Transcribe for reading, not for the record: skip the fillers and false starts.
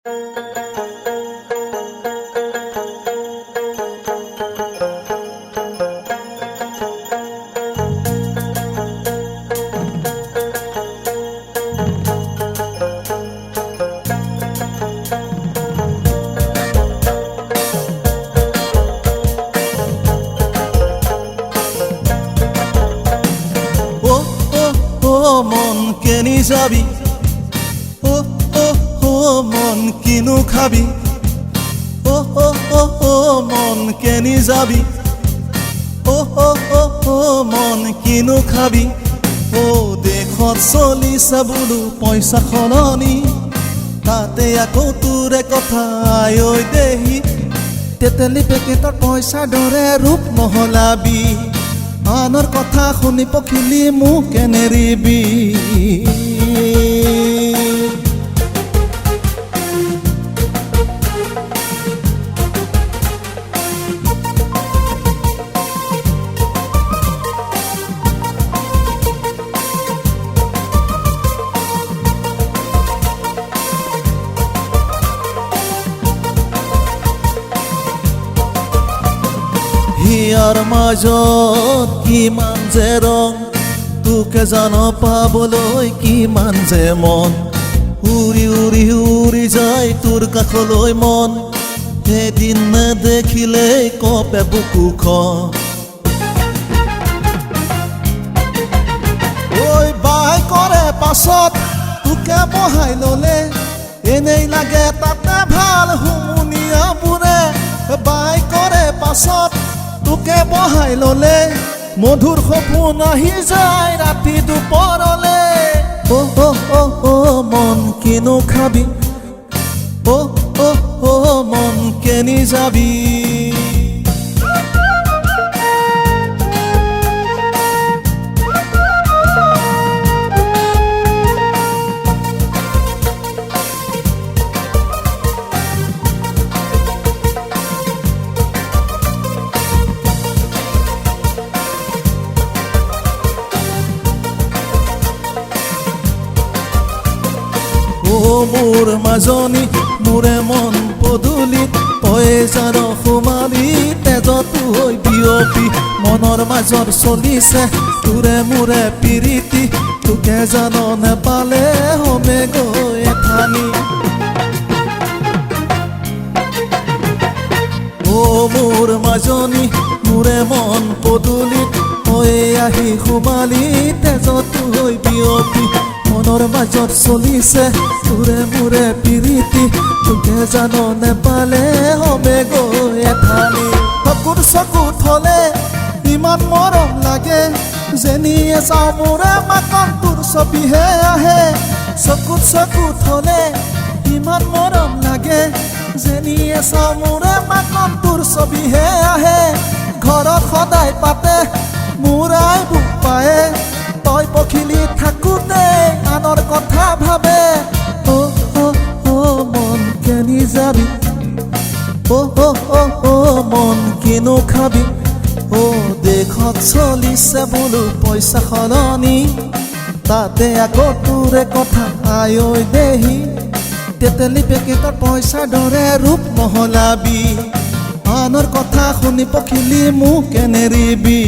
মন কেনি যাবি মন কিনো খাবি মন কেনি যাবি মন কিনো খাবি দেশত চলিছে বোলো পইচা সলনি তাতে আকৌ তোৰে কথা আই দেহি তেতেলি পেকেটৰ পইচাৰ দৰে ৰূপ নহলাবি আনৰ কথা শুনি পখিলি মোক কেনেৰিবি হিয়াৰ মাজত কিমান যে ৰং তোকে জান পাবলৈ কিমান যে মন উৰি উৰি উৰি যায় তোৰ কাষলৈ মন এদিন নেদেখিলেই কপে বুকুখন ঐ বাই কৰে পাছত তোকে বহাই ললে এনেই লাগে তাতে ভাল হুমুনিয়াবোৰে বাই কৰে পাছত তোকে বহাই ললে মধুৰ সপোন আহি যায় ৰাতি দুপৰলে মন কিনো খাবি মন কেনি যাবি মোৰ মাজনী মোৰে মন পদূলিত তই জান সোমালি তেজতো হৈ বিয়পি মনৰ মাজত চলিছে তোৰে মোৰে পিৰিতি তোকে জান নেপালে হমে গৈ এঠানি মোৰ মাজনী মোৰে মন পদূলিত তই আহি সোমালি তেজতো হৈ বিয়পি মনৰ মাজত চলিছে তোৰে মোৰে পিৰিতি তোকে জান নেপালে হমে গৈ এঠানি চকুত চকুত হলে ইমান মৰম লাগে যেনিয়ে চাওঁ মোৰে মাকন তোৰ ছবিহে আহে চকুত চকুত হলে ইমান মৰম লাগে যেনিয়ে চাওঁ মোৰে মাকন তোৰ ছবিহে আহে ঘৰত সদায় পাতে মোৰ আই বুক পায়ে তই পখিলি থাকোতে আনৰ কথা ভাবে মন কেনি যাবি মন কিনো খাবি দেশত চলিছে বোলো পইচা সলনি তাতে আকৌ তোৰে কথা আই দেহি তেতেলি পেকেটৰ পইচাৰ দৰে ৰূপ নহলাবি আনৰ কথা শুনি পখিলি মোক কেনেৰিবি